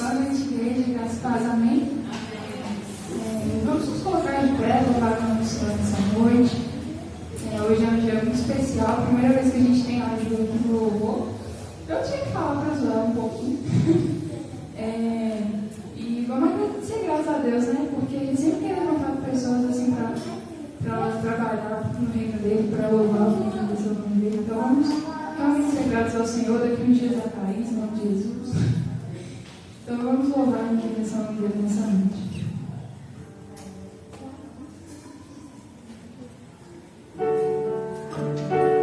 Boa noite, igreja, graças a Deus, amém? Vamos nos colocar de pé, louvar o nome do Senhor nessa noite. Hoje é um dia muito especial, primeira vez que a gente tem aula de louvor. Eu tinha que falar para zoar um pouquinho. E vamos agradecer, graças a Deus, né? Porque Ele sempre tem levantado pessoas assim para trabalhar no reino dele, para louvar o nome dele. Então vamos realmente ser gratos ao Senhor daqui uns dias atrás, em nome de Jesus. Então vamos louvar a intervenção dele nessa noite. Thank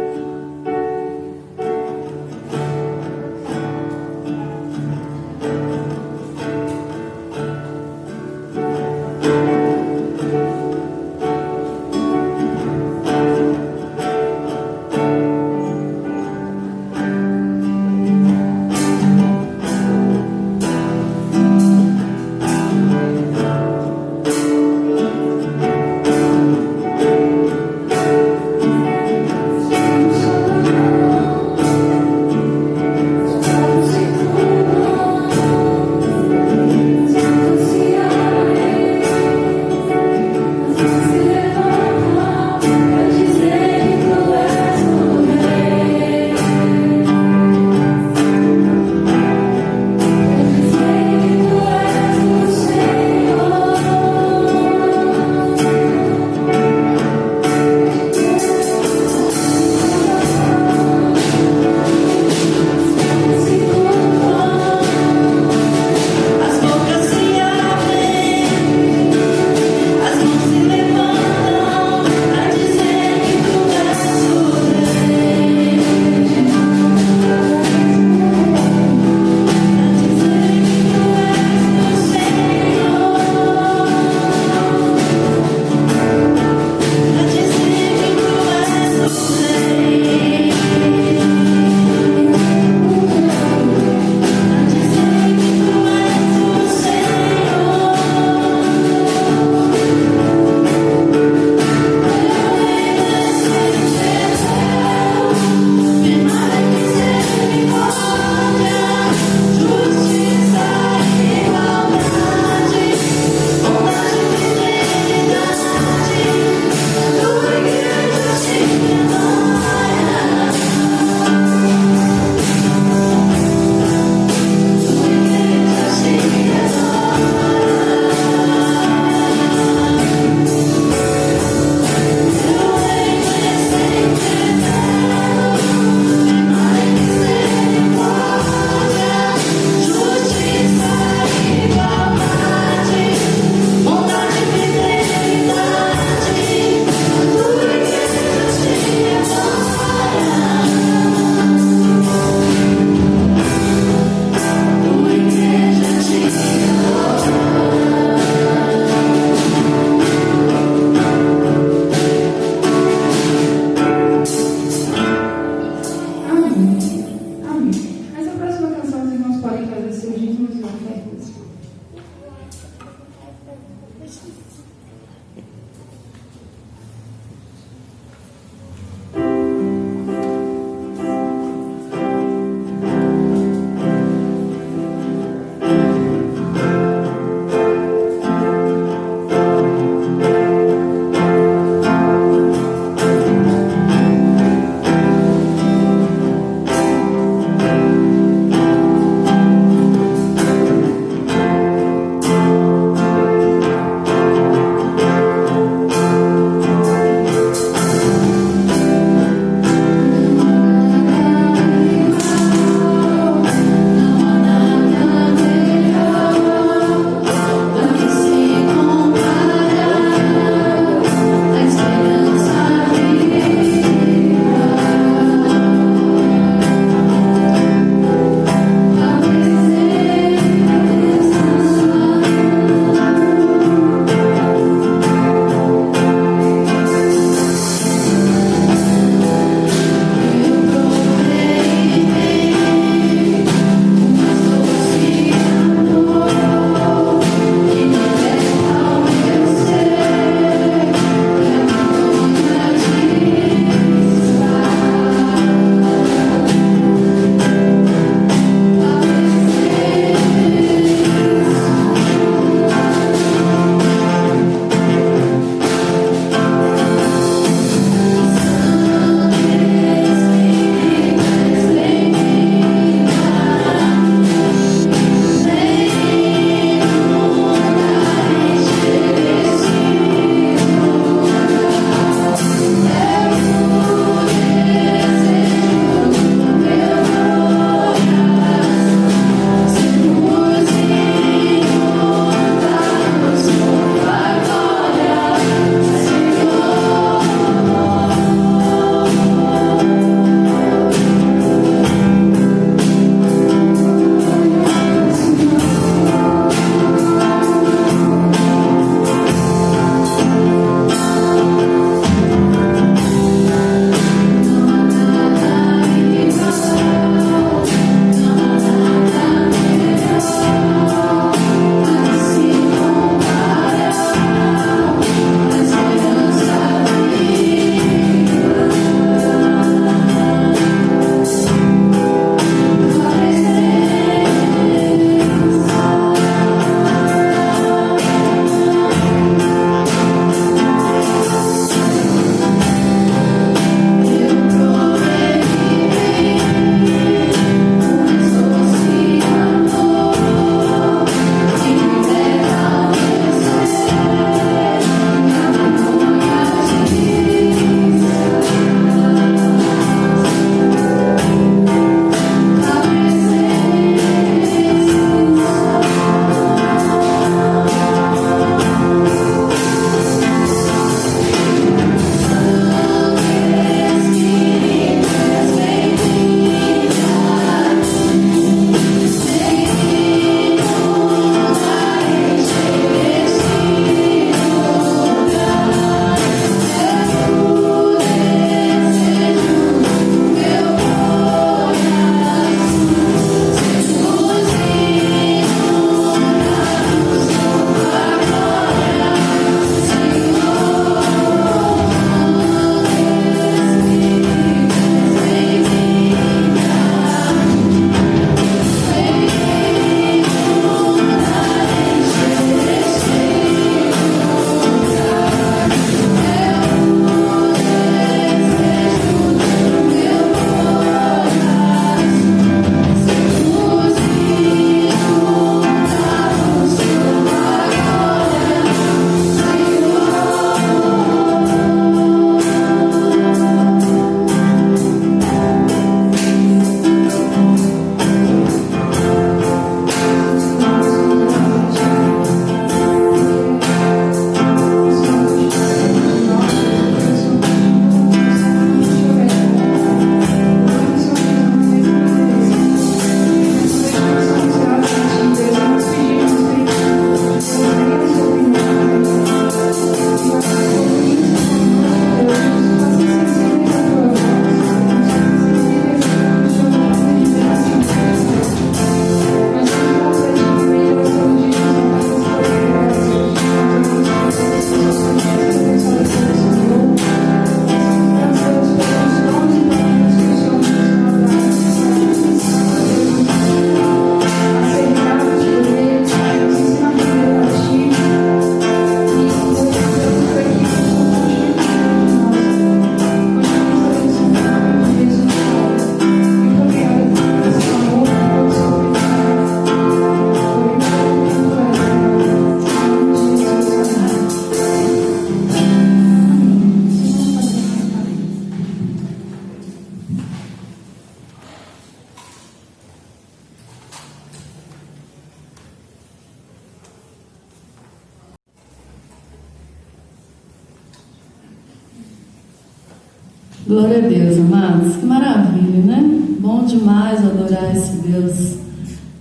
Glória a Deus, amados. Que maravilha, né? Bom demais adorar esse Deus.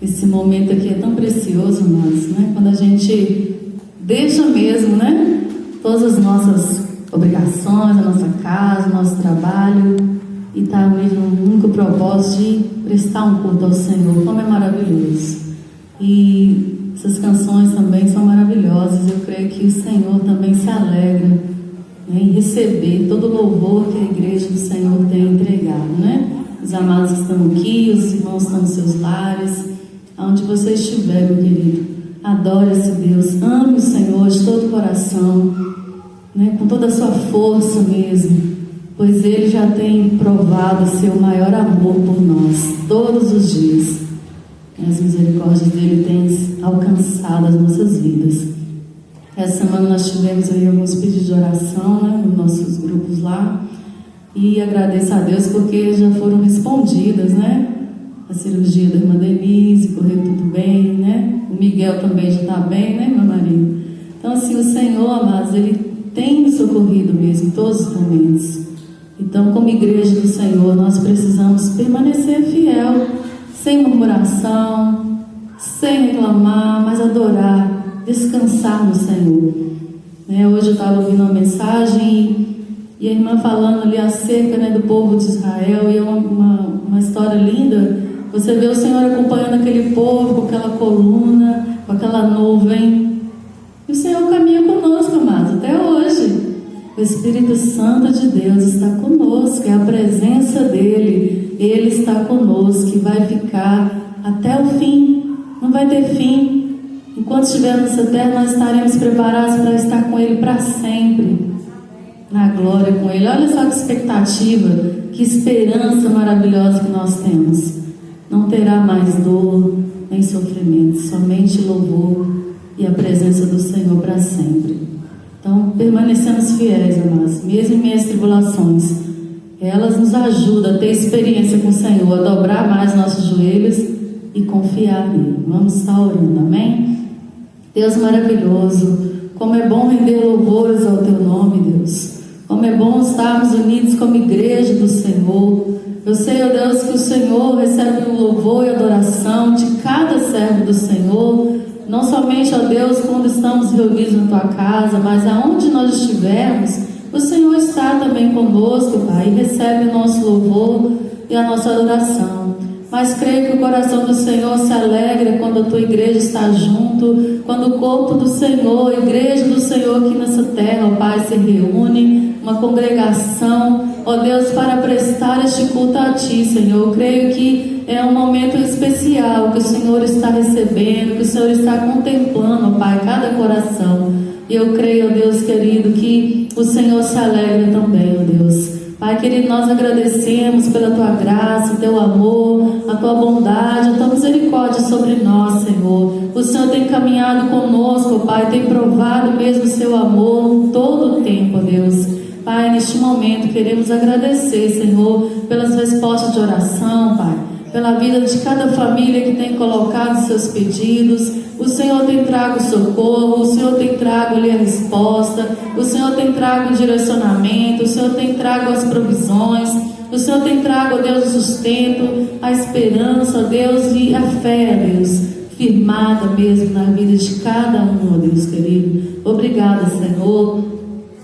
Esse momento aqui é tão precioso, amados, né? Quando a gente deixa mesmo, né? Todas as nossas obrigações, a nossa casa, o nosso trabalho, e está mesmo no único propósito de prestar um culto ao Senhor. Como é maravilhoso. E essas canções também são maravilhosas. Eu creio que o Senhor também se alegra, né, em receber todo o louvor que a igreja do Senhor tem entregado, né? Os amados que estão aqui, os irmãos que estão nos seus lares, aonde você estiver, meu querido, adore esse Deus, ame o Senhor de todo o coração, né, com toda a sua força mesmo, pois Ele já tem provado o seu maior amor por nós, todos os dias. As misericórdias dele têm alcançado as nossas vidas. Essa semana nós tivemos aí alguns pedidos de oração, né, nos nossos grupos lá, e agradeço a Deus porque já foram respondidas, né? A cirurgia da irmã Denise, correu tudo bem, né? O Miguel também já está bem, né, meu marido? Então, assim, o Senhor, amados, Ele tem nos socorrido mesmo em todos os momentos. Então, como igreja do Senhor, nós precisamos permanecer fiel, sem murmuração, sem reclamar, mas adorar, descansar no Senhor. Né? Hoje eu estava ouvindo uma mensagem e a irmã falando ali acerca, né, do povo de Israel, e é uma história linda. Você vê o Senhor acompanhando aquele povo com aquela coluna, com aquela nuvem, e o Senhor caminha conosco, amados, até hoje. O Espírito Santo de Deus está conosco, é a presença dele, Ele está conosco e vai ficar até o fim, não vai ter fim. Enquanto estivermos nessa terra, nós estaremos preparados para estar com Ele para sempre, na glória com Ele. Olha só que expectativa, que esperança maravilhosa que nós temos. Não terá mais dor nem sofrimento, somente louvor e a presença do Senhor para sempre. Então, permanecemos fiéis, amados, mesmo em minhas tribulações. Elas nos ajudam a ter experiência com o Senhor, a dobrar mais nossos joelhos e confiar nele. Vamos estar orando, amém? Deus maravilhoso, como é bom render louvores ao teu nome, Deus. Como é bom estarmos unidos como igreja do Senhor. Eu sei, ó Deus, que o Senhor recebe o louvor e adoração de cada servo do Senhor, não somente, ó Deus, quando estamos reunidos na tua casa, mas aonde nós estivermos, o Senhor está também conosco, Pai, e recebe o nosso louvor e a nossa adoração. Mas creio que o coração do Senhor se alegra quando a tua igreja está junto, quando o corpo do Senhor, a igreja do Senhor aqui nessa terra, ó Pai, se reúne, uma congregação, ó Deus, para prestar este culto a Ti, Senhor. Eu creio que é um momento especial que o Senhor está recebendo, que o Senhor está contemplando, ó Pai, cada coração. E eu creio, ó Deus querido, que o Senhor se alegra também, ó Deus. Pai querido, nós agradecemos pela Tua graça, o Teu amor, a Tua bondade, a Tua misericórdia sobre nós, Senhor. O Senhor tem caminhado conosco, Pai, tem provado mesmo o Seu amor todo o tempo, ó Deus. Pai, neste momento queremos agradecer, Senhor, pelas respostas de oração, Pai, pela vida de cada família que tem colocado seus pedidos. O Senhor tem trago socorro, o Senhor tem trago ali a resposta, o Senhor tem trago o direcionamento, o Senhor tem trago as provisões, o Senhor tem trago, ó Deus, o sustento, a esperança, ó Deus, e a fé, ó Deus, firmada mesmo na vida de cada um, ó Deus querido. Obrigada, Senhor.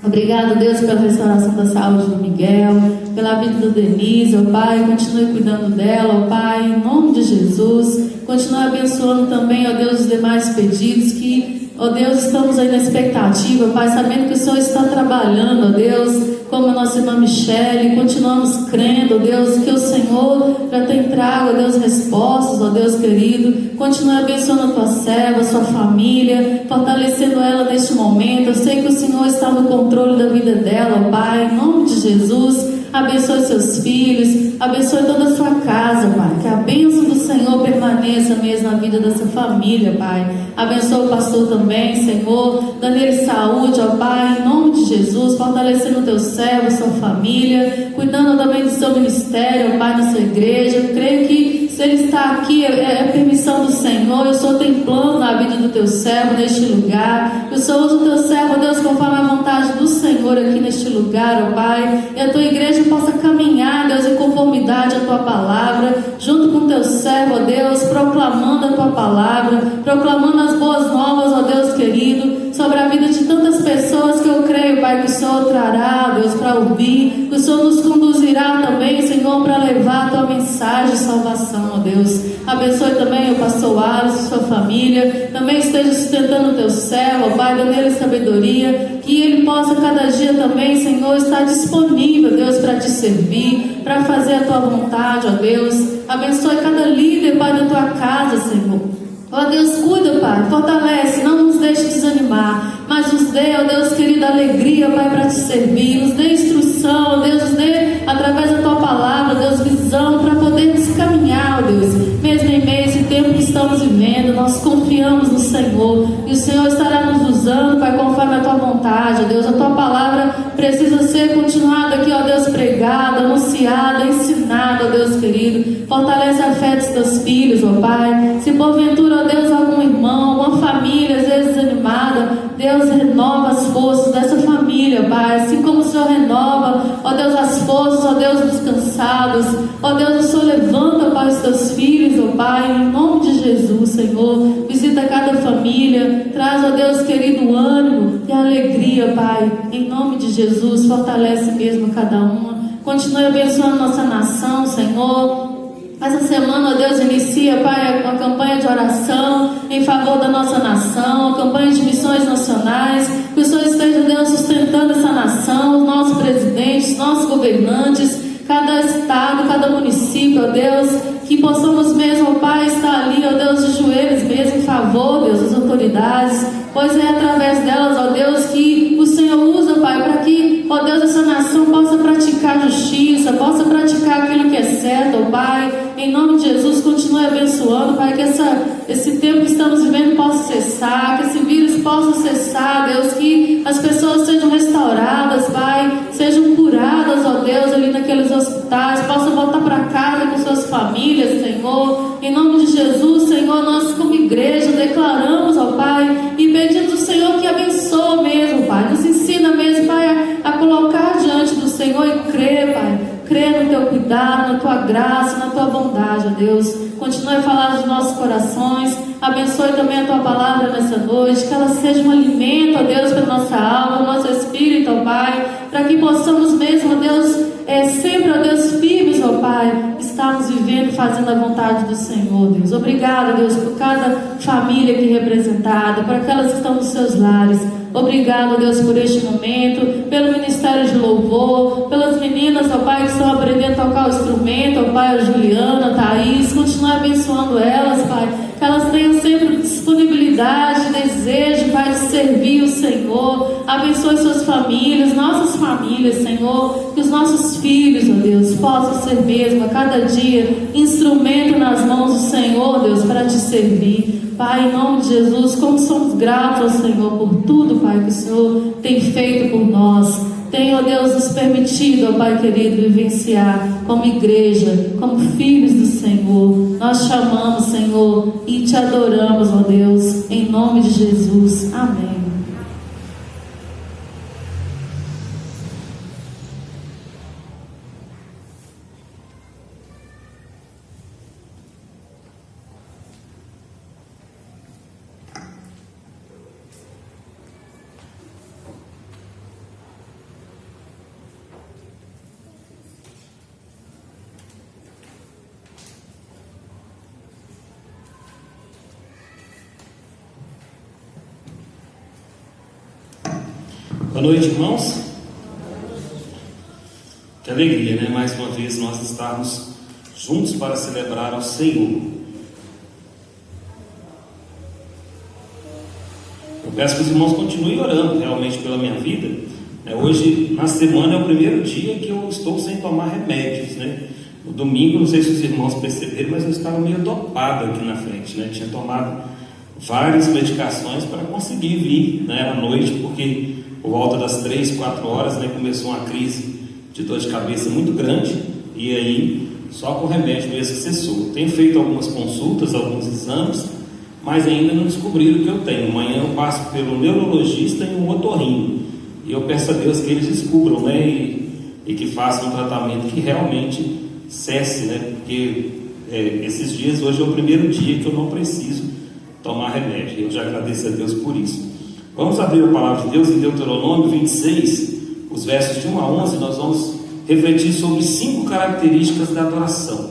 Obrigado, Deus, pela restauração da saúde do Miguel, pela vida do Denise, ó Pai, continue cuidando dela, ó Pai, em nome de Jesus. Continue abençoando também, ó Deus, os demais pedidos que, ó Deus, estamos aí na expectativa, Pai, sabendo que o Senhor está trabalhando, ó Deus, como a nossa irmã Michele. Continuamos crendo, ó Deus, que o Senhor já tem trago, ó Deus, respostas, ó Deus querido. Continue abençoando a tua serva, a sua família, fortalecendo ela neste momento. Eu sei que o Senhor está no controle da vida dela, ó Pai, em nome de Jesus. Abençoe seus filhos, abençoe toda a sua casa, Pai, que a bênção do Senhor permaneça mesmo na vida dessa família, Pai. Abençoe o pastor também, Senhor, dando ele saúde, ó Pai, em nome de Jesus, fortalecendo o teu servo, sua família, cuidando também do seu ministério, ó Pai, na sua igreja. Eu creio que se ele está aqui, é permissão do Senhor. E o Senhor tem plano na vida do teu servo neste lugar. E o Senhor usa o teu servo, Deus, conforme a vontade do Senhor aqui neste lugar, ó Pai. E a tua igreja possa caminhar, Deus, em conformidade à tua palavra, junto com o teu servo, ó Deus, proclamando a tua palavra, proclamando as boas novas, ó Deus querido, sobre a vida de tantas pessoas que eu creio, Pai, que o Senhor trará, Deus, para ouvir, que o Senhor nos conduzirá também, Senhor, para levar a tua mensagem de salvação, ó Deus. Abençoe também o pastor Alisson, sua família, também esteja sustentando o teu servo, ó Pai, dando ele sabedoria, que ele possa cada dia também, Senhor, estar disponível, Deus, para te servir, para fazer a tua vontade, ó Deus. Abençoe cada líder, Pai, da tua casa, Senhor. Ó Deus, cuida, Pai, fortalece, não nos deixe desanimar, mas nos dê, ó Deus querido, alegria, Pai, para te servir, nos dê instrução, ó Deus, nos dê, através da tua palavra, Deus, visão, para podermos caminhar, ó Deus, mesmo em meio a esse tempo que estamos vivendo, nós confiamos no Senhor, e o Senhor estará nos usando, Pai, conforme a tua vontade, ó Deus. A tua palavra precisa ser continuada aqui, ó Deus, pregada, anunciada, ensinada, ó Deus querido. Fortalece a fé dos teus filhos, ó Pai. Se porventura, ó Deus, algum irmão, uma família às vezes desanimada, Deus, renova as forças dessa família, Pai, assim como o Senhor renova, ó Deus, as forças, ó Deus, dos cansados, ó Deus, o Senhor levanta, Pai, os teus filhos, ó Pai, em nome de Jesus, Senhor. Visita cada família, traz, ó Deus querido, ânimo e alegria, Pai, em nome de Jesus. Fortalece mesmo cada uma, continue abençoando nossa nação, Senhor. Essa semana, ó Deus, inicia, Pai, uma campanha de oração em favor da nossa nação, uma campanha de missões nacionais. Que o Senhor esteja, Deus, sustentando essa nação, os nossos presidentes, nossos governantes, cada estado, cada município, ó Deus, que possamos mesmo, ó Pai, estar ali, ó Deus, de joelhos mesmo em favor, Deus, das autoridades, pois é através delas, ó Deus, que o Senhor usa, Pai, para que, ó Deus, essa nação possa praticar justiça, possa praticar aquilo que é certo, ó Pai. Em nome de Jesus, continue abençoando, Pai, que esse tempo que estamos vivendo possa cessar, que esse vírus possa cessar, Deus, que as pessoas sejam restauradas, Pai, sejam curadas, ó Deus, ali naqueles hospitais, possam voltar para casa com suas famílias, Senhor. Em nome de Jesus, Senhor, nós como igreja declaramos, ó Pai, e pedimos ao Senhor que abençoe mesmo, Pai, nos ensina mesmo, Pai, a colocar diante do Senhor e crer, Pai, crer no teu cuidado, na tua graça, na tua bondade, ó Deus. Continue a falar dos nossos corações. Abençoe também a tua palavra nessa noite, que ela seja um alimento, ó Deus, para nossa alma, nosso espírito, ó Pai, para que possamos mesmo, ó Deus, sempre, ó Deus, firmes, ó Pai, estarmos vivendo e fazendo a vontade do Senhor, Deus. Obrigado, Deus, por cada família aqui representada, por aquelas que estão nos seus lares. Obrigado, Deus, por este momento, pelo ministério de louvor, pelas meninas, ó Pai, que estão aprendendo a tocar o instrumento, ó Pai, a Juliana, a Thaís. Continue abençoando elas, Pai, que elas tenham sempre disponibilidade, desejo, Pai, de servir o Senhor. Abençoe suas famílias, nossas famílias, Senhor, que os nossos filhos, ó Deus, possam ser mesmo a cada dia instrumento nas mãos do Senhor, Deus, para te servir. Pai, em nome de Jesus, como somos gratos ao Senhor por tudo, Pai, que o Senhor tem feito por nós. Tem, ó Deus, nos permitido, ó Pai querido, vivenciar como igreja, como filhos do Senhor. Nós te amamos, Senhor, e te adoramos, ó Deus, em nome de Jesus. Amém. Boa noite, irmãos. Que alegria, né? Mais uma vez nós estarmos juntos para celebrar ao Senhor. Eu peço que os irmãos continuem orando realmente pela minha vida. Hoje, na semana, é o primeiro dia que eu estou sem tomar remédios, né? No domingo, não sei se os irmãos perceberam, mas eu estava meio dopado aqui na frente, né? Tinha tomado várias medicações para conseguir vir, né, à noite, porque por volta das 3, 4 horas, né, começou uma crise de dor de cabeça muito grande, e aí só com remédio mesmo que cessou. Tenho feito algumas consultas, alguns exames, mas ainda não descobriram o que eu tenho. Amanhã eu passo pelo neurologista e um otorrino, e eu peço a Deus que eles descubram, né, e que façam um tratamento que realmente cesse, né, porque esses dias, hoje é o primeiro dia que eu não preciso tomar remédio, e eu já agradeço a Deus por isso. Vamos abrir a palavra de Deus em Deuteronômio 26, os versos de 1 a 11, nós vamos refletir sobre 5 características da adoração.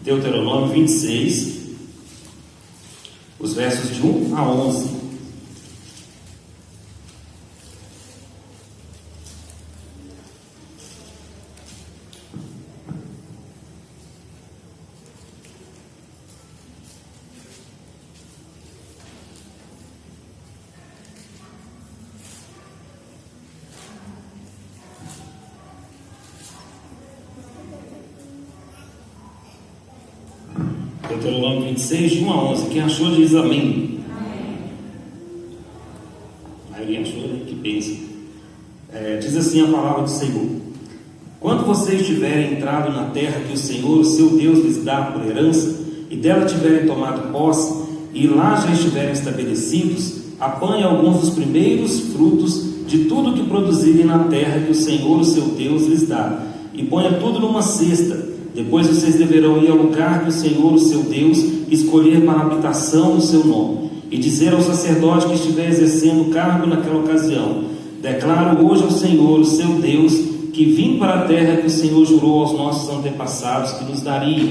Deuteronômio 26, os versos de 1 a 11. Deuteronômio 26, de 1 a 11. Quem achou diz amém. A maioria achou, né? Que bênção. Diz assim a palavra do Senhor: quando vocês tiverem entrado na terra que o Senhor, o seu Deus, lhes dá por herança, e dela tiverem tomado posse, e lá já estiverem estabelecidos, apanhem alguns dos primeiros frutos de tudo que produzirem na terra que o Senhor, o seu Deus, lhes dá, e ponha tudo numa cesta. Depois vocês deverão ir ao lugar que o Senhor, o seu Deus, escolher para a habitação do seu nome, e dizer ao sacerdote que estiver exercendo o cargo naquela ocasião: declaro hoje ao Senhor, o seu Deus, que vim para a terra que o Senhor jurou aos nossos antepassados que nos daria.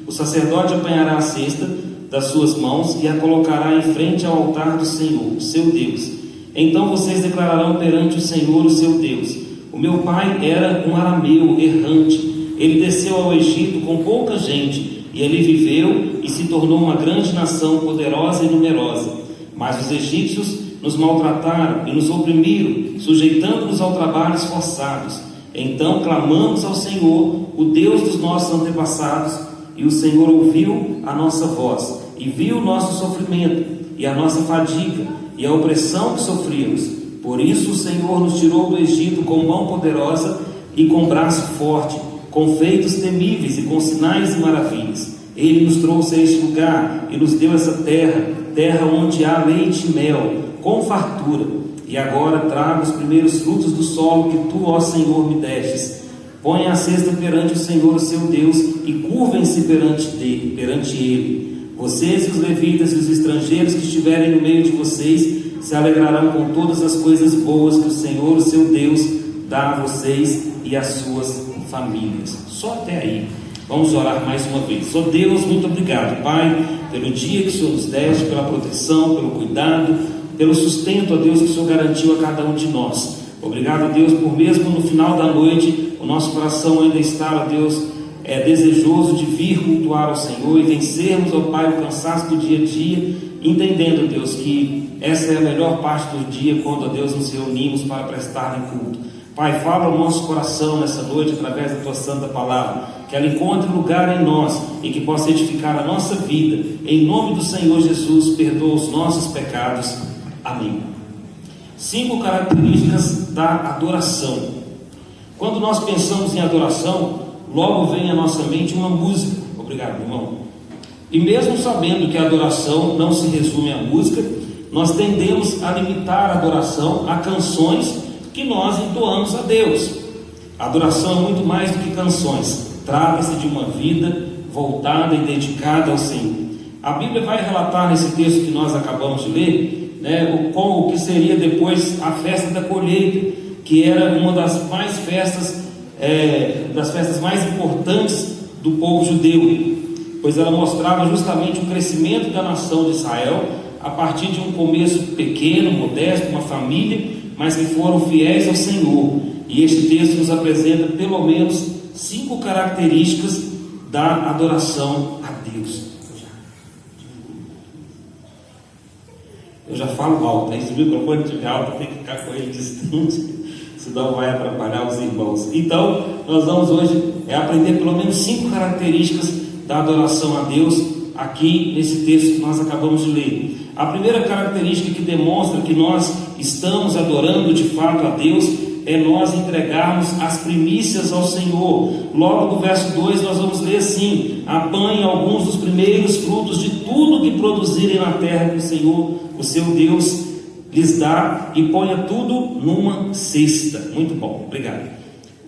O sacerdote apanhará a cesta das suas mãos e a colocará em frente ao altar do Senhor, o seu Deus. Então vocês declararão perante o Senhor, o seu Deus: o meu pai era um arameu errante. Ele desceu ao Egito com pouca gente, e ali viveu e se tornou uma grande nação, poderosa e numerosa. Mas os egípcios nos maltrataram e nos oprimiram, sujeitando-nos ao trabalhos forçados. Então clamamos ao Senhor, o Deus dos nossos antepassados, e o Senhor ouviu a nossa voz, e viu o nosso sofrimento, e a nossa fadiga, e a opressão que sofríamos. Por isso o Senhor nos tirou do Egito com mão poderosa e com braço forte, com feitos temíveis e com sinais e maravilhas. Ele nos trouxe a este lugar e nos deu essa terra, terra onde há leite e mel, com fartura. E agora trago os primeiros frutos do solo que tu, ó Senhor, me destes. Ponha a cesta perante o Senhor, o seu Deus, e curvem-se perante ele. Vocês e os levitas e os estrangeiros que estiverem no meio de vocês se alegrarão com todas as coisas boas que o Senhor, o seu Deus, dá a vocês e às suas famílias. Só até aí. Vamos orar mais uma vez. Ó Deus, muito obrigado, Pai, pelo dia que o Senhor nos deste, pela proteção, pelo cuidado, pelo sustento, ó Deus, que o Senhor garantiu a cada um de nós. Obrigado, Deus, por mesmo no final da noite, o nosso coração ainda está, ó Deus, desejoso de vir cultuar ao Senhor e vencermos, ó Pai, o cansaço do dia a dia, entendendo, Deus, que essa é a melhor parte do dia, quando, ó Deus, nos reunimos para prestar culto. Pai, fala ao nosso coração nessa noite através da Tua Santa Palavra, que ela encontre lugar em nós e que possa edificar a nossa vida. Em nome do Senhor Jesus, perdoa os nossos pecados. Amém. 5 características da adoração. Quando nós pensamos em adoração, logo vem à nossa mente uma música. Obrigado, irmão. E mesmo sabendo que a adoração não se resume à música, nós tendemos a limitar a adoração a canções que nós entoamos a Deus. A adoração é muito mais do que canções. Trata-se de uma vida voltada e dedicada ao Senhor. A Bíblia vai relatar nesse texto que nós acabamos de ler, né, o que seria depois a festa da colheita, que era uma das festas mais importantes do povo judeu, pois ela mostrava justamente o crescimento da nação de Israel a partir de um começo pequeno, modesto, uma família, mas que foram fiéis ao Senhor. E este texto nos apresenta pelo menos 5 características da adoração a Deus. Eu já falo alto, aí se o microfone estiver alto, tem que ficar com ele distante, senão vai atrapalhar os irmãos. Então, nós vamos hoje aprender pelo menos 5 características da adoração a Deus, aqui nesse texto que nós acabamos de ler. A primeira característica que demonstra que nós estamos adorando de fato a Deus é nós entregarmos as primícias ao Senhor. Logo no verso 2 nós vamos ler assim: apanhe alguns dos primeiros frutos de tudo que produzirem na terra que o Senhor, o seu Deus, lhes dá, e ponha tudo numa cesta. Muito bom, obrigado.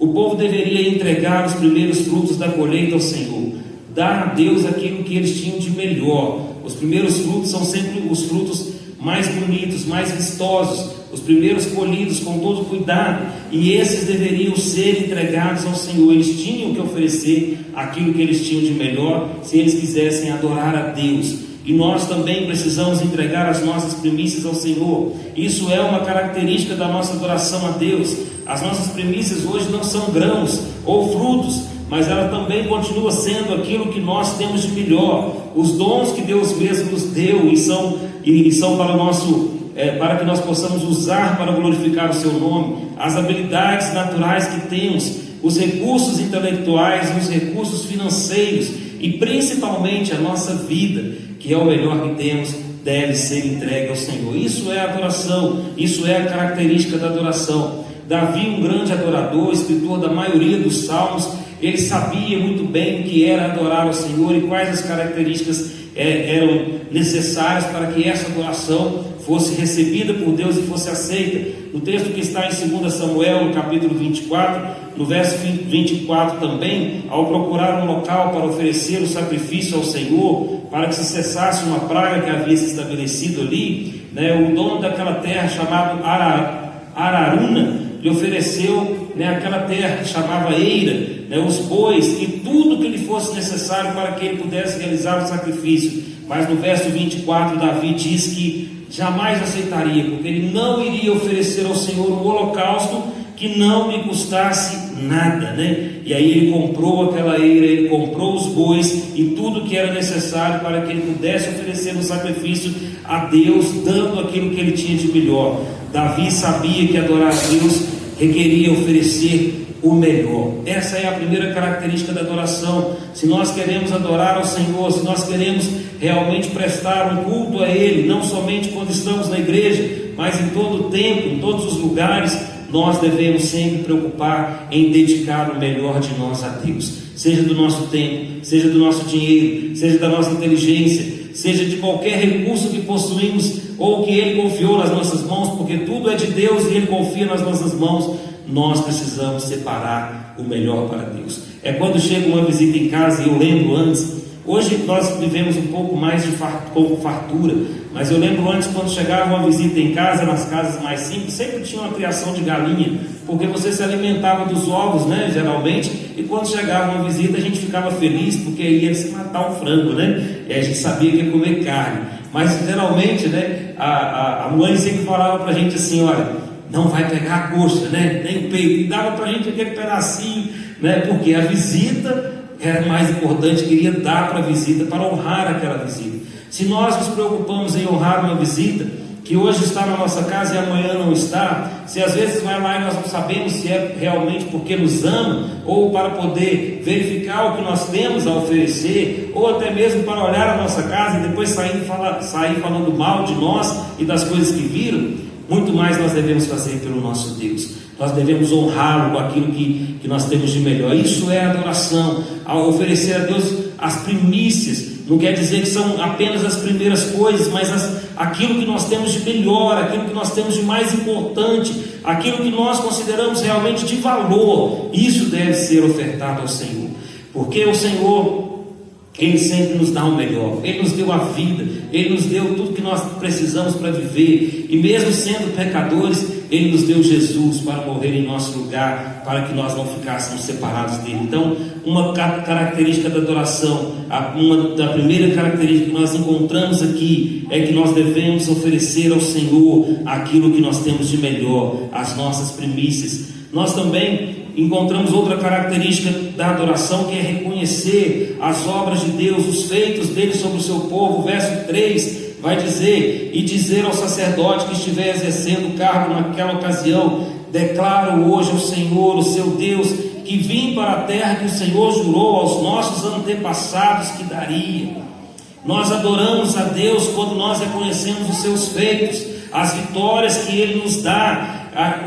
O povo deveria entregar os primeiros frutos da colheita ao Senhor, dar a Deus aquilo que eles tinham de melhor. Os primeiros frutos são sempre os frutos mais bonitos, mais vistosos, os primeiros colhidos com todo cuidado, e esses deveriam ser entregados ao Senhor. Eles tinham que oferecer aquilo que eles tinham de melhor, se eles quisessem adorar a Deus. E nós também precisamos entregar as nossas primícias ao Senhor. Isso é uma característica da nossa adoração a Deus. As nossas primícias hoje não são grãos ou frutos, mas ela também continua sendo aquilo que nós temos de melhor, os dons que Deus mesmo nos deu, e são para o nosso, para que nós possamos usar para glorificar o seu nome, as habilidades naturais que temos, os recursos intelectuais, os recursos financeiros, e principalmente a nossa vida, que é o melhor que temos, deve ser entregue ao Senhor. Isso é adoração, isso é a característica da adoração. Davi, um grande adorador, escritor da maioria dos salmos, ele sabia muito bem o que era adorar ao Senhor e quais as características eram necessárias para que essa adoração fosse recebida por Deus e fosse aceita. No texto que está em 2 Samuel, no capítulo 24, no verso 24 também, ao procurar um local para oferecer o sacrifício ao Senhor, para que se cessasse uma praga que havia se estabelecido ali, o dono daquela terra, chamado Araruna, lhe ofereceu aquela terra que chamava Eira, os bois e tudo que lhe fosse necessário para que ele pudesse realizar o sacrifício. Mas no verso 24 Davi diz que jamais aceitaria, porque ele não iria oferecer ao Senhor um holocausto que não lhe custasse nada, E aí ele comprou aquela eira, ele comprou os bois e tudo que era necessário para que ele pudesse oferecer um sacrifício a Deus, dando aquilo que ele tinha de melhor. Davi sabia que adorar a Deus requeria oferecer o melhor. Essa é a primeira característica da adoração. Se nós queremos adorar ao Senhor, se nós queremos realmente prestar um culto a Ele, não somente quando estamos na igreja, mas em todo o tempo, em todos os lugares, nós devemos sempre preocupar em dedicar o melhor de nós a Deus, seja do nosso tempo, seja do nosso dinheiro, seja da nossa inteligência, seja de qualquer recurso que possuímos ou que Ele confiou nas nossas mãos, porque tudo é de Deus e Ele confia nas nossas mãos. Nós precisamos separar o melhor para Deus. É quando chega uma visita em casa, e eu lembro antes, hoje nós vivemos um pouco mais de fartura, mas eu lembro antes, quando chegava uma visita em casa, nas casas mais simples, sempre tinha uma criação de galinha, porque você se alimentava dos ovos, geralmente, e quando chegava uma visita a gente ficava feliz, porque ia se matar um frango, e a gente sabia que ia comer carne, mas geralmente, a mãe sempre falava para a gente assim: olha, não vai pegar a coxa, nem o peito, e dava para a gente aquele pedacinho, porque a visita era mais importante, queria dar para a visita, para honrar aquela visita. Se nós nos preocupamos em honrar uma visita, que hoje está na nossa casa e amanhã não está, se às vezes vai lá e nós não sabemos se é realmente porque nos ama, ou para poder verificar o que nós temos a oferecer, ou até mesmo para olhar a nossa casa e depois sair falando mal de nós e das coisas que viram, muito mais nós devemos fazer pelo nosso Deus. Nós devemos honrá-lo com aquilo que nós temos de melhor. Isso é adoração, ao oferecer a Deus as primícias. Não quer dizer que são apenas as primeiras coisas, mas aquilo que nós temos de melhor, aquilo que nós temos de mais importante, aquilo que nós consideramos realmente de valor. Isso deve ser ofertado ao Senhor, porque o Senhor, Ele sempre nos dá o melhor. Ele nos deu a vida, Ele nos deu tudo que nós precisamos para viver, e mesmo sendo pecadores, Ele nos deu Jesus para morrer em nosso lugar, para que nós não ficássemos separados dele. Então, uma característica da adoração, da primeira característica que nós encontramos aqui, é que nós devemos oferecer ao Senhor aquilo que nós temos de melhor, as nossas primícias. Nós também encontramos outra característica da adoração, que é reconhecer as obras de Deus, os feitos dele sobre o seu povo. O verso 3 vai dizer: e dizer ao sacerdote que estiver exercendo o cargo naquela ocasião: declaro hoje ao Senhor, o seu Deus, que vim para a terra que o Senhor jurou aos nossos antepassados que daria. Nós adoramos a Deus quando nós reconhecemos os seus feitos, as vitórias que Ele nos dá,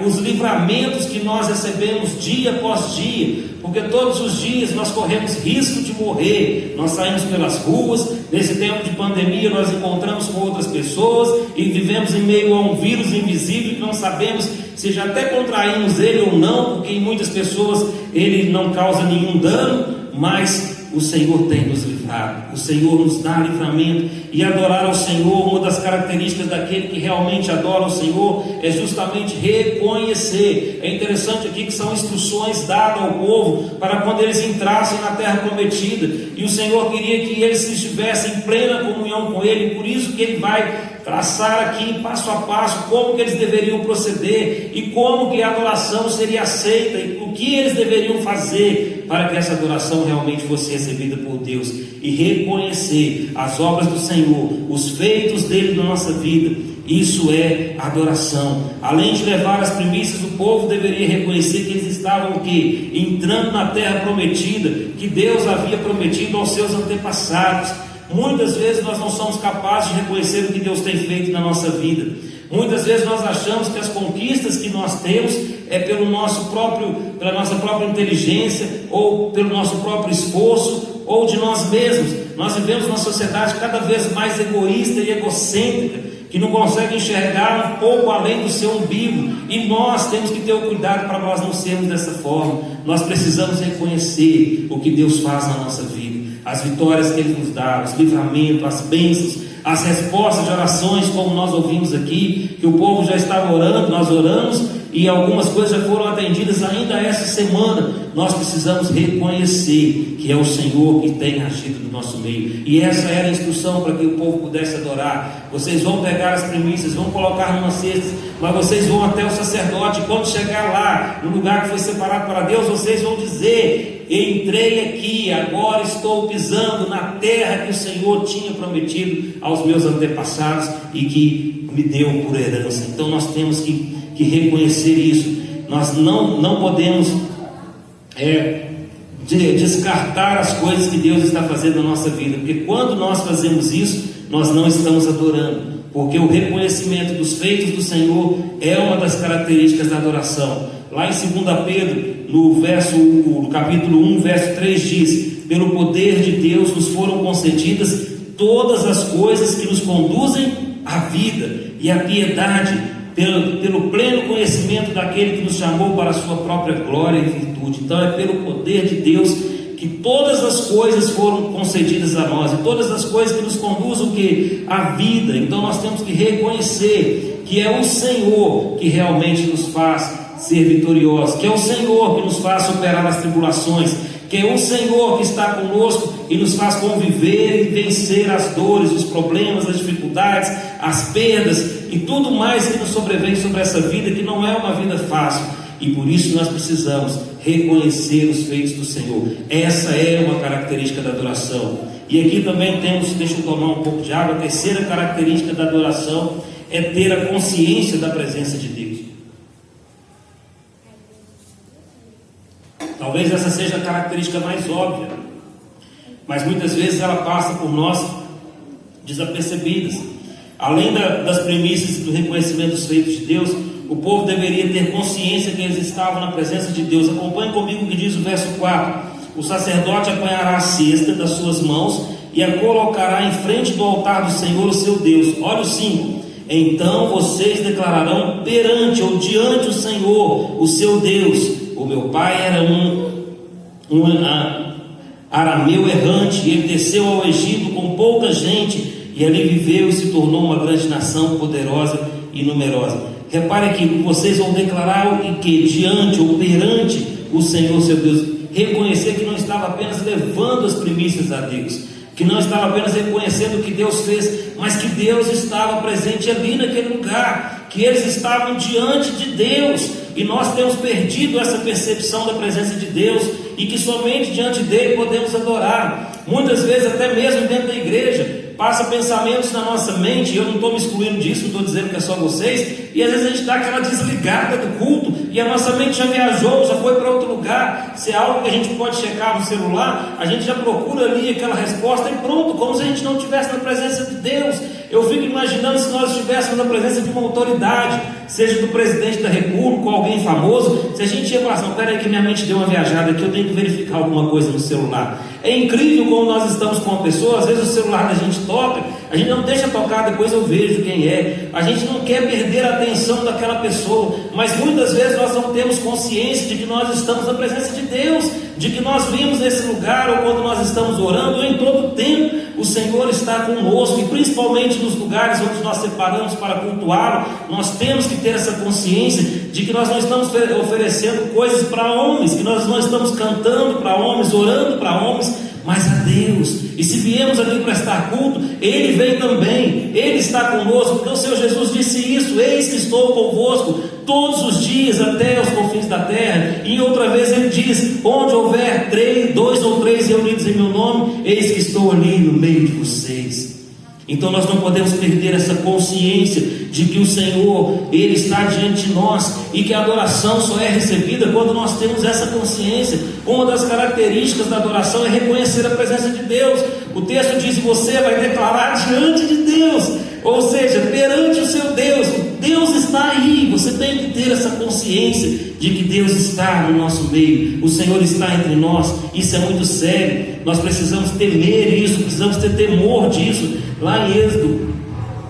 os livramentos que nós recebemos dia após dia, porque todos os dias nós corremos risco de morrer. Nós saímos pelas ruas, nesse tempo de pandemia nós encontramos com outras pessoas e vivemos em meio a um vírus invisível que não sabemos se já até contraímos ele ou não, porque em muitas pessoas ele não causa nenhum dano, mas o Senhor tem nos livrado, o Senhor nos dá livramento. E adorar ao Senhor, uma das características daquele que realmente adora o Senhor é justamente reconhecer. É interessante aqui que são instruções dadas ao povo para quando eles entrassem na terra prometida, e o Senhor queria que eles estivessem em plena comunhão com Ele. Por isso que Ele vai traçar aqui passo a passo como que eles deveriam proceder e como que a adoração seria aceita e o que eles deveriam fazer para que essa adoração realmente fosse recebida por Deus, e reconhecer as obras do Senhor, os feitos dele na nossa vida. Isso é adoração. Além de levar as primícias, o povo deveria reconhecer que eles estavam o quê? Entrando na terra prometida, que Deus havia prometido aos seus antepassados. Muitas vezes nós não somos capazes de reconhecer o que Deus tem feito na nossa vida. Muitas vezes nós achamos que as conquistas que nós temos é pela nossa própria inteligência, ou pelo nosso próprio esforço, ou de nós mesmos. Nós vivemos numa sociedade cada vez mais egoísta e egocêntrica, que não consegue enxergar um pouco além do seu umbigo, e nós temos que ter o cuidado para nós não sermos dessa forma. Nós precisamos reconhecer o que Deus faz na nossa vida, as vitórias que Ele nos dá, os livramentos, as bênçãos, as respostas de orações, como nós ouvimos aqui, que o povo já estava orando, nós oramos, e algumas coisas já foram atendidas ainda essa semana. Nós precisamos reconhecer que é o Senhor que tem agido no nosso meio, e essa era a instrução para que o povo pudesse adorar. Vocês vão pegar as primícias, vão colocar numa cesta, mas vocês vão até o sacerdote, e quando chegar lá, no lugar que foi separado para Deus, vocês vão dizer: entrei aqui, agora estou pisando na terra que o Senhor tinha prometido aos meus antepassados e que me deu por herança. Então nós temos que reconhecer isso. Nós não podemos descartar as coisas que Deus está fazendo na nossa vida, porque quando nós fazemos isso, nós não estamos adorando, porque o reconhecimento dos feitos do Senhor é uma das características da adoração. Lá em 2 Pedro, no capítulo 1, verso 3 diz: pelo poder de Deus nos foram concedidas todas as coisas que nos conduzem à vida e à piedade, pelo pleno conhecimento daquele que nos chamou para a sua própria glória e virtude. Então é pelo poder de Deus que todas as coisas foram concedidas a nós, e todas as coisas que nos conduzem o quê? À vida. Então nós temos que reconhecer que é o Senhor que realmente nos faz ser vitoriosos, que é o Senhor que nos faz superar as tribulações, que é o Senhor que está conosco e nos faz conviver e vencer as dores, os problemas, as dificuldades, as perdas e tudo mais que nos sobrevém sobre essa vida, que não é uma vida fácil. E por isso nós precisamos reconhecer os feitos do Senhor. Essa é uma característica da adoração. E aqui também temos, deixa eu tomar um pouco de água, a terceira característica da adoração é ter a consciência da presença de Deus. Talvez essa seja a característica mais óbvia, mas muitas vezes ela passa por nós desapercebidas. Além das premissas do reconhecimento dos feitos de Deus, o povo deveria ter consciência que eles estavam na presença de Deus. Acompanhe comigo o que diz o verso 4: o sacerdote apanhará a cesta das suas mãos e a colocará em frente do altar do Senhor, o seu Deus. Olha o 5: então vocês declararão perante ou diante o Senhor, o seu Deus: o meu pai era um arameu errante, e ele desceu ao Egito com pouca gente, e ali viveu e se tornou uma grande nação, poderosa e numerosa. Repare que vocês vão declarar o que? Diante ou perante o Senhor seu Deus. Reconhecer que não estava apenas levando as primícias a Deus, que não estava apenas reconhecendo o que Deus fez, mas que Deus estava presente ali naquele lugar, que eles estavam diante de Deus. E nós temos perdido essa percepção da presença de Deus, e que somente diante dele podemos adorar. Muitas vezes até mesmo dentro da igreja passa pensamentos na nossa mente, e eu não estou me excluindo disso, não estou dizendo que é só vocês, e às vezes a gente dá aquela desligada do culto, e a nossa mente já viajou, já foi para outro lugar. Se é algo que a gente pode checar no celular, a gente já procura ali aquela resposta e pronto, como se a gente não estivesse na presença de Deus. Eu fico imaginando se nós estivéssemos na presença de uma autoridade, seja do presidente da república ou alguém famoso, se a gente ia falar assim, peraí que minha mente deu uma viajada aqui, eu tenho que verificar alguma coisa no celular. É incrível como nós estamos com uma pessoa, às vezes o celular da gente toca, a gente não deixa tocar, depois eu vejo quem é. A gente não quer perder a atenção daquela pessoa, mas muitas vezes nós não temos consciência de que nós estamos na presença de Deus, de que nós vimos nesse lugar, ou quando nós estamos orando, ou em todo tempo o Senhor está conosco, e principalmente nos lugares onde nós separamos para cultuá-lo, nós temos que ter essa consciência de que nós não estamos oferecendo coisas para homens, que nós não estamos cantando para homens, orando para homens, mas a Deus. E se viemos aqui prestar culto, Ele vem também, Ele está conosco, porque o Senhor Jesus disse isso: eis que estou convosco todos os dias até os confins da terra. E outra vez Ele diz: onde houver 2 ou 3 reunidos em meu nome, eis que estou ali no meio de vocês. Então nós não podemos perder essa consciência de que o Senhor, Ele está diante de nós, e que a adoração só é recebida quando nós temos essa consciência. Uma das características da adoração é reconhecer a presença de Deus. O texto diz que você vai declarar diante de Deus, ou seja, perante o seu Deus. Deus está aí, você tem que ter essa consciência de que Deus está no nosso meio, o Senhor está entre nós. Isso é muito sério, nós precisamos temer isso, precisamos ter temor disso. Lá em Êxodo,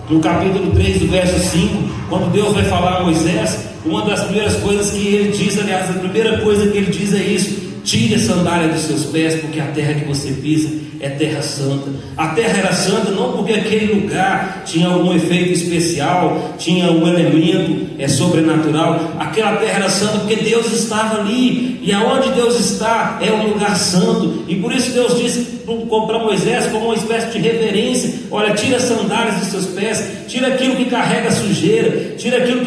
no capítulo 3, do verso 5, quando Deus vai falar a Moisés, uma das primeiras coisas que ele diz, aliás, a primeira coisa que ele diz é isso: tire a sandália dos seus pés, porque a terra que você pisa é terra santa. A terra era santa não porque aquele lugar tinha algum efeito especial, tinha um elemento sobrenatural. Aquela terra era santa porque Deus estava ali, e aonde Deus está é um lugar santo. E por isso Deus disse para Moisés, como uma espécie de reverência: olha, tira as sandálias dos seus pés, tira aquilo que carrega sujeira, tira aquilo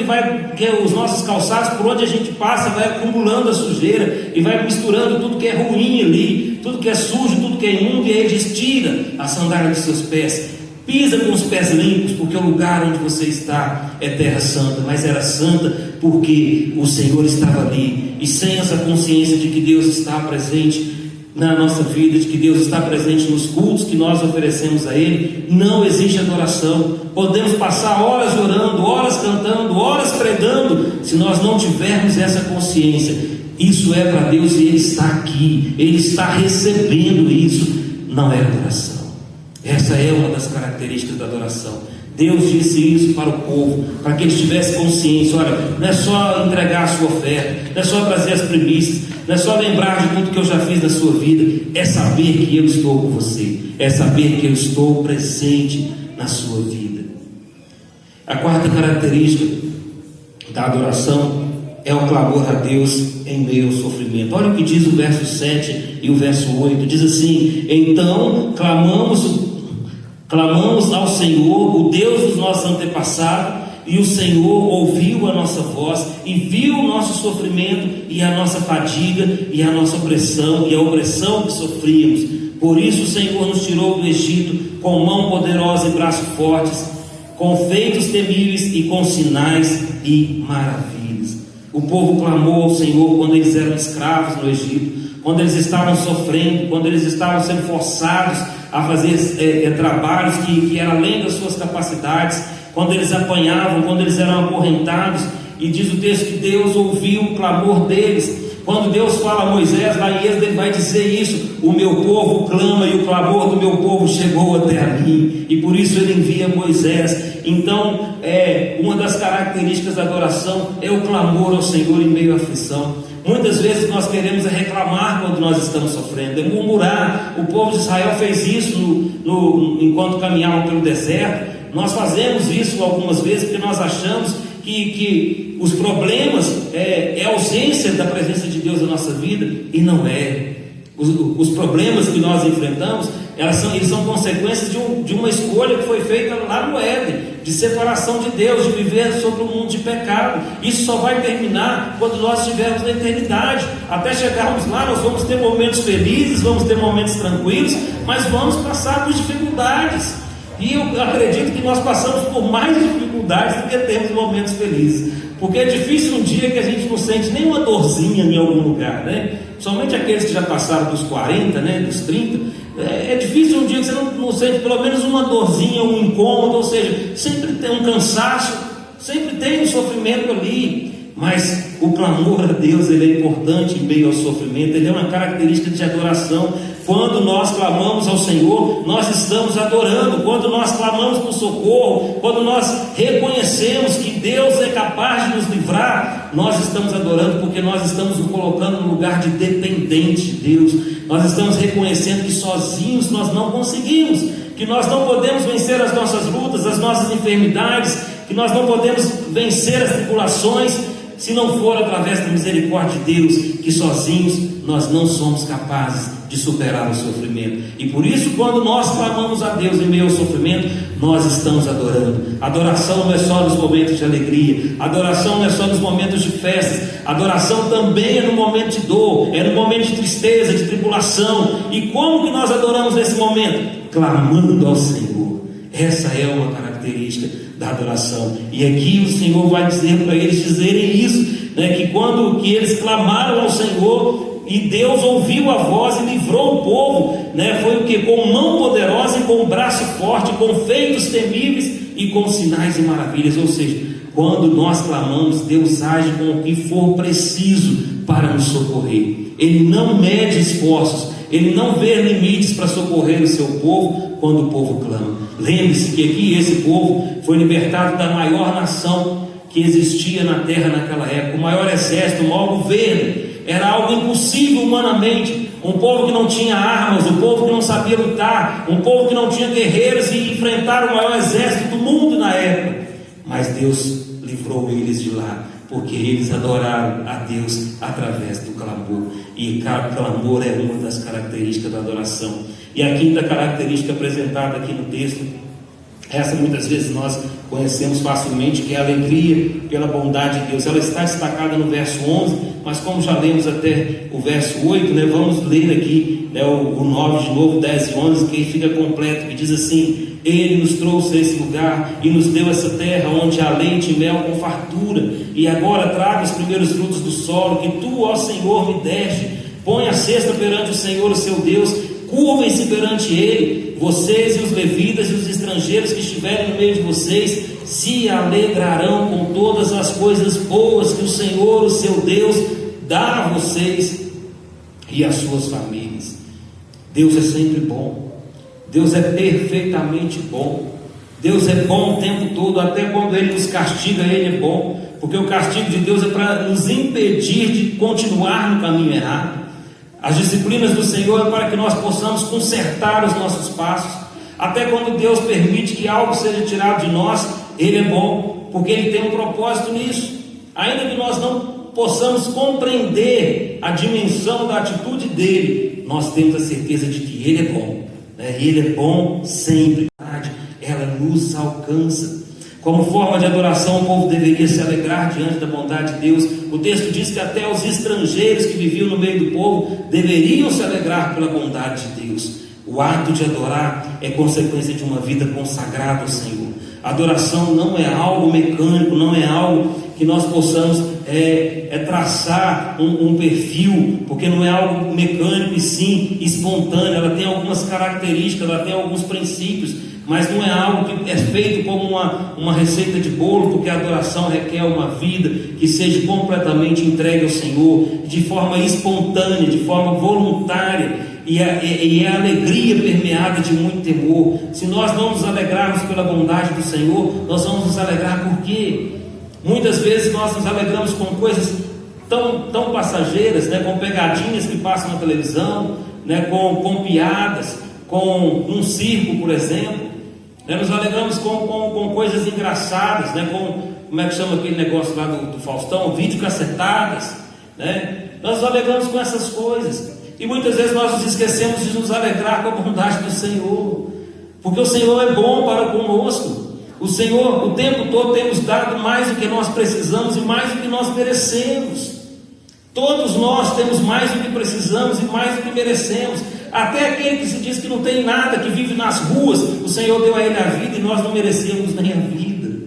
que é os nossos calçados, por onde a gente passa vai acumulando a sujeira e vai misturando tudo que é ruim ali, tudo que é sujo, tudo que é imundo. E aí ele diz: tira a sandália dos seus pés, pisa com os pés limpos, porque o lugar onde você está é terra santa. Mas era santa porque o Senhor estava ali. E sem essa consciência de que Deus está presente na nossa vida, de que Deus está presente nos cultos que nós oferecemos a Ele, não existe adoração. Podemos passar horas orando, horas cantando, horas pregando, se nós não tivermos essa consciência. Isso é para Deus e Ele está aqui, Ele está recebendo isso. Não é adoração. Essa é uma das características da adoração. Deus disse isso para o povo, para que eles tivessem consciência. Olha, não é só entregar a sua oferta, não é só trazer as primícias, não é só lembrar de tudo que eu já fiz na sua vida, é saber que eu estou com você, é saber que eu estou presente na sua vida. A quarta característica da adoração é o clamor a Deus em meio ao sofrimento. Olha o que diz o verso 7 e o verso 8, diz assim: então clamamos ao Senhor, o Deus dos nossos antepassados, e o Senhor ouviu a nossa voz, e viu o nosso sofrimento, e a nossa fadiga, e a nossa opressão, e a opressão que sofríamos. Por isso o Senhor nos tirou do Egito, com mão poderosa e braços fortes, com feitos temíveis, e com sinais e maravilhas. O povo clamou ao Senhor quando eles eram escravos no Egito, quando eles estavam sofrendo, quando eles estavam sendo forçados a fazer trabalhos que eram além das suas capacidades, quando eles apanhavam, quando eles eram acorrentados. E diz o texto que Deus ouviu o clamor deles. Quando Deus fala a Moisés, lá em Êxodo, Ele vai dizer isso: o meu povo clama, e o clamor do meu povo chegou até a mim, e por isso Ele envia Moisés. Então, uma das características da adoração é o clamor ao Senhor em meio à aflição. Muitas vezes nós queremos reclamar quando nós estamos sofrendo, é murmurar. O povo de Israel fez isso enquanto caminhavam pelo deserto. Nós fazemos isso algumas vezes porque nós achamos que os problemas é ausência da presença de Deus na nossa vida, e não é. Os problemas que nós enfrentamos, eles são consequências de uma escolha que foi feita lá no Éden, de separação de Deus, de viver sobre um mundo de pecado. Isso só vai terminar quando nós estivermos na eternidade. Até chegarmos lá, nós vamos ter momentos felizes, vamos ter momentos tranquilos, mas vamos passar por dificuldades. E eu acredito que nós passamos por mais dificuldades do que temos momentos felizes, porque é difícil um dia que a gente não sente nenhuma dorzinha em algum lugar, né? Somente aqueles que já passaram dos 40, né, dos 30, é difícil um dia que você não sente pelo menos uma dorzinha, um incômodo, ou seja, sempre tem um cansaço, sempre tem um sofrimento ali. Mas o clamor a Deus, ele é importante em meio ao sofrimento, ele é uma característica de adoração. Quando nós clamamos ao Senhor, nós estamos adorando. Quando nós clamamos por socorro, quando nós reconhecemos que Deus é capaz de nos livrar, nós estamos adorando, porque nós estamos nos colocando no lugar de dependente de Deus. Nós estamos reconhecendo que sozinhos nós não conseguimos, que nós não podemos vencer as nossas lutas, as nossas enfermidades, que nós não podemos vencer as tribulações se não for através da misericórdia de Deus, que sozinhos nós não somos capazes de superar o sofrimento. E por isso, quando nós clamamos a Deus em meio ao sofrimento, nós estamos adorando. Adoração não é só nos momentos de alegria, adoração não é só nos momentos de festas, adoração também é no momento de dor, é no momento de tristeza, de tribulação. E como que nós adoramos nesse momento? Clamando ao Senhor. Essa é uma característica da adoração. E aqui o Senhor vai dizer para eles dizerem isso, né? Que quando que eles clamaram ao Senhor e Deus ouviu a voz e livrou o povo, né? Foi o que? Com mão poderosa e com braço forte, com feitos temíveis e com sinais e maravilhas. Ou seja, quando nós clamamos, Deus age com o que for preciso para nos socorrer. Ele não mede esforços, Ele não vê limites para socorrer o seu povo quando o povo clama. Lembre-se que aqui esse povo foi libertado da maior nação que existia na terra naquela época, o maior exército, o maior governo. Era algo impossível humanamente. Um povo que não tinha armas, um povo que não sabia lutar, um povo que não tinha guerreiros e enfrentar o maior exército do mundo na época. Mas Deus livrou eles de lá, porque eles adoraram a Deus através do clamor. E clamor é uma das características da adoração. E a quinta característica apresentada aqui no texto, essa muitas vezes nós conhecemos facilmente, que é a alegria pela bondade de Deus. Ela está destacada no verso 11, mas como já lemos até o verso 8, né, vamos ler aqui, né, o 9 de novo, 10 e 11, que aí fica completo, que diz assim: Ele nos trouxe a esse lugar e nos deu essa terra onde há leite e mel com fartura, e agora traga os primeiros frutos do solo que tu, ó Senhor, me deste. Põe a cesta perante o Senhor, o seu Deus, curvem-se perante Ele, vocês e os levitas e os estrangeiros que estiverem no meio de vocês se alegrarão com todas as coisas boas que o Senhor, o seu Deus, dá a vocês e às suas famílias. Deus é sempre bom, Deus é perfeitamente bom, Deus é bom o tempo todo, até quando Ele nos castiga, Ele é bom, porque o castigo de Deus é para nos impedir de continuar no caminho errado. As disciplinas do Senhor é para que nós possamos consertar os nossos passos. Até quando Deus permite que algo seja tirado de nós, Ele é bom, porque Ele tem um propósito nisso. Ainda que nós não possamos compreender a dimensão da atitude dele, nós temos a certeza de que Ele é bom, né? Ele é bom sempre. Ela nos alcança. Como forma de adoração, o povo deveria se alegrar diante da bondade de Deus. O texto diz que até os estrangeiros que viviam no meio do povo deveriam se alegrar pela bondade de Deus. O ato de adorar é consequência de uma vida consagrada ao Senhor. A adoração não é algo mecânico, não é algo que nós possamos traçar um perfil, porque não é algo mecânico e sim espontâneo. Ela tem algumas características, ela tem alguns princípios, mas não é algo que é feito como uma receita de bolo, porque a adoração requer uma vida que seja completamente entregue ao Senhor, de forma espontânea, de forma voluntária, e é a alegria permeada de muito temor. Se nós não nos alegrarmos pela bondade do Senhor, nós vamos nos alegrar por quê? Muitas vezes nós nos alegramos com coisas tão passageiras, né? Com pegadinhas que passam na televisão, né? com piadas, com um circo, por exemplo. Nos alegramos com coisas engraçadas, né? Como é que chama aquele negócio lá do Faustão? Videocassetadas, né? Nós nos alegramos com essas coisas, e muitas vezes nós nos esquecemos de nos alegrar com a bondade do Senhor, porque o Senhor é bom para conosco. O Senhor, o tempo todo, tem nos dado mais do que nós precisamos e mais do que nós merecemos. Todos nós temos mais do que precisamos e mais do que merecemos. Até aquele que se diz que não tem nada, que vive nas ruas, o Senhor deu a ele a vida e nós não merecemos nem a vida.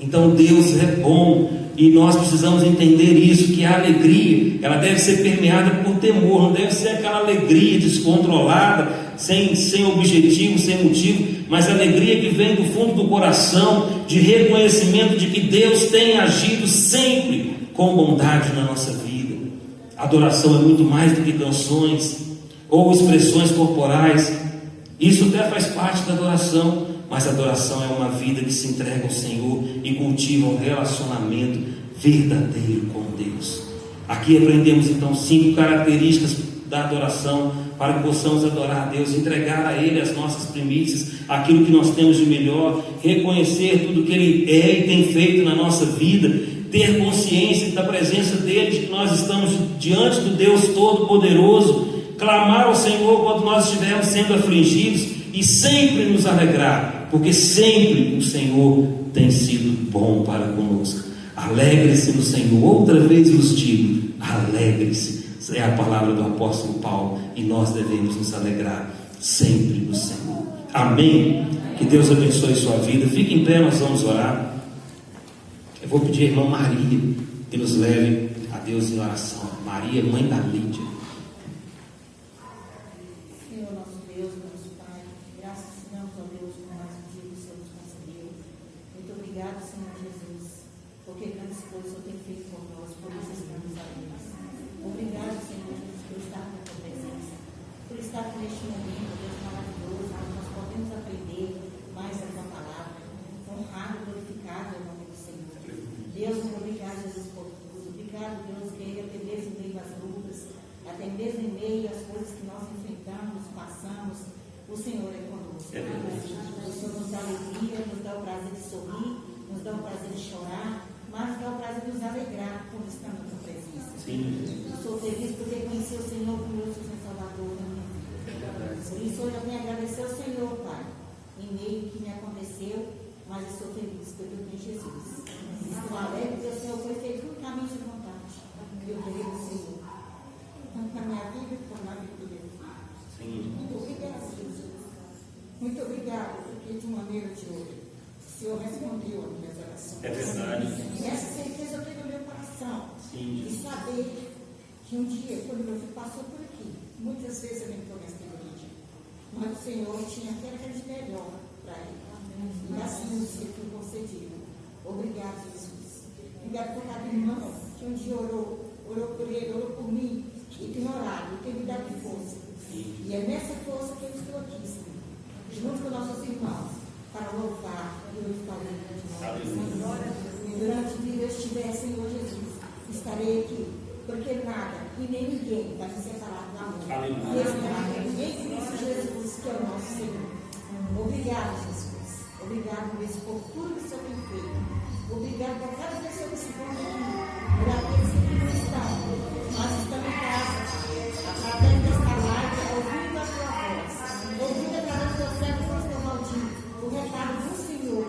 Então Deus é bom e nós precisamos entender isso, que a alegria, ela deve ser permeada por temor, não deve ser aquela alegria descontrolada, sem objetivo, sem motivo, mas a alegria que vem do fundo do coração, de reconhecimento de que Deus tem agido sempre com bondade na nossa vida. Adoração é muito mais do que canções ou expressões corporais. Isso até faz parte da adoração, mas a adoração é uma vida que se entrega ao Senhor e cultiva um relacionamento verdadeiro com Deus. Aqui aprendemos então 5 características da adoração, para que possamos adorar a Deus, entregar a Ele as nossas primícias, aquilo que nós temos de melhor, reconhecer tudo que Ele é e tem feito na nossa vida, ter consciência da presença dEle, de que nós estamos diante do Deus Todo-Poderoso, clamar ao Senhor quando nós estivermos sendo afligidos e sempre nos alegrar, porque sempre o Senhor tem sido bom para conosco. Alegre-se no Senhor. Outra vez vos digo, alegre-se. É a palavra do apóstolo Paulo, e nós devemos nos alegrar sempre no Senhor. Amém? Que Deus abençoe sua vida. Fique em pé, nós vamos orar. Eu vou pedir a irmã Maria que nos leve a Deus em oração. Maria, mãe da Lídia. Senhor nosso Deus, nosso Pai, graças te damos, ó Deus, por mais um dia que o Senhor nos concedeu. Muito obrigado, Senhor Jesus, porque grandes coisas o Senhor tem feito por nós, por isso estamos alegres. Obrigado, Senhor Jesus, por estar na tua presença, por estar aqui neste momento, Deus maravilhoso, onde nós podemos aprender mais da tua palavra, honrado e glorificado em nome do Senhor. Deus, muito obrigado, Jesus, por tudo. Obrigado, Deus, que até mesmo em meio às lutas, até mesmo em meio às coisas que nós enfrentamos, passamos, o Senhor é conosco. O Senhor nos dá alegria, nos dá o prazer de sorrir, nos dá o prazer de chorar, mas nos dá o prazer de nos alegrar quando estamos na tua presença. Eu sou feliz por reconhecer o Senhor como meu Senhor Salvador na minha vida. Por isso hoje eu venho agradecer ao Senhor, Pai, em meio que me aconteceu, mas eu sou feliz porque eu tenho Jesus. Estou alegre porque o Senhor foi feito no caminho de vontade. Eu creio no Senhor, tanto na minha vida como na vida dele. Muito obrigado, Jesus. Muito obrigado, porque de maneira de hoje o Senhor respondeu as minhas orações. É verdade. E essa certeza eu tenho no meu coração. Sim. E saber que um dia, quando meu filho passou por aqui, muitas vezes eu nem estou nessa igreja, mas o Senhor tinha aquela de melhor para ele. E assim o Senhor foi concedido. Obrigado, Jesus. Obrigado por cada irmão que um dia orou por ele, orou por mim, e tem orado, e tem me dado força. E é nessa força que eu estou aqui, Senhor, junto com nossos irmãos, para louvar e glorificar o nome de Deus. E durante o dia eu estiver, Senhor Jesus, estarei aqui, porque nada e nem ninguém vai me separar do amor. Ninguém Cristo Jesus, que é o nosso Senhor. Obrigado, Jesus. Obrigado mesmo por tudo que o Senhor tem feito. Obrigado por cada pessoa que se encontra aqui, por aqueles que não estão, mas estão em casa, através desta live, ouvindo a tua voz, ouvindo através do teu servo, pastor Valdir, o recado do Senhor,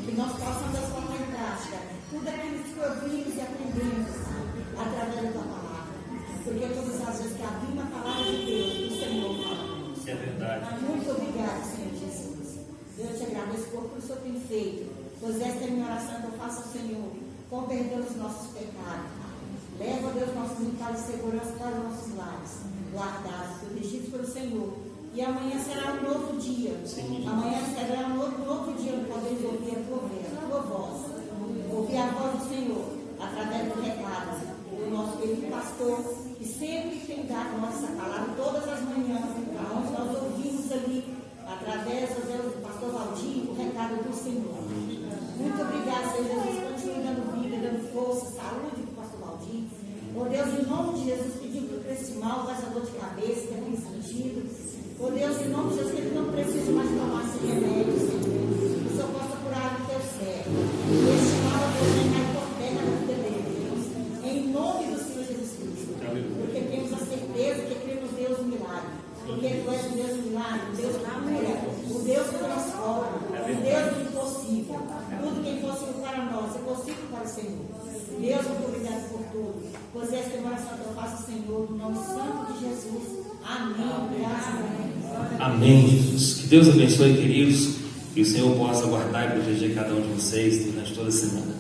que nós possamos colocar em prática tudo aquilo que ouvimos e aprendemos através da tua palavra, porque todas as vezes que abrimos a palavra de Deus, o Senhor fala. É verdade. Muito obrigado, Senhor Jesus. Eu te agradeço por tudo que o Senhor tem feito, pois esta é a minha oração que eu faço ao Senhor, com perdão dos nossos pecados. Leva, Deus, nossos militares de segurança para os nossos lares, guardados, protegidos pelo Senhor. E amanhã será um novo dia. Sim. Amanhã será um novo dia onde podemos ouvir a tua voz, ouvir a voz do Senhor, através do recado do nosso querido pastor, que sempre tem dado nossa palavra todas as manhãs, onde nós ouvimos ali, através do pastor Valdir, o recado do Senhor. Muito obrigado, Senhor Jesus. Continue dando vida, dando força, saúde para o pastor Valdir. Oh Deus, em nome de Jesus, pedimos para esse mal, para essa dor de cabeça que tem sentido. Oh Deus, em nome de Jesus, que ele não precisa mais tomar esse remédio, Senhor. Que o Senhor possa curar o teu servo. E esse mal, Deus, venha e ordena na vida dele, Deus. Em nome do Senhor Jesus Cristo. Porque temos a certeza que cremos Deus no milagre. Porque tu és o Deus do milagre, o Deus da cura, o Deus que transforma, o Deus do impossível. Tudo que é impossível para nós é possível para o Senhor. Deus, muito obrigado por tudo. Pois esta é a oração que eu faço, Senhor, no nome santo de Jesus. Amém. Amém, Jesus. Que Deus abençoe, queridos. Que o Senhor possa guardar e proteger cada um de vocês durante toda a semana.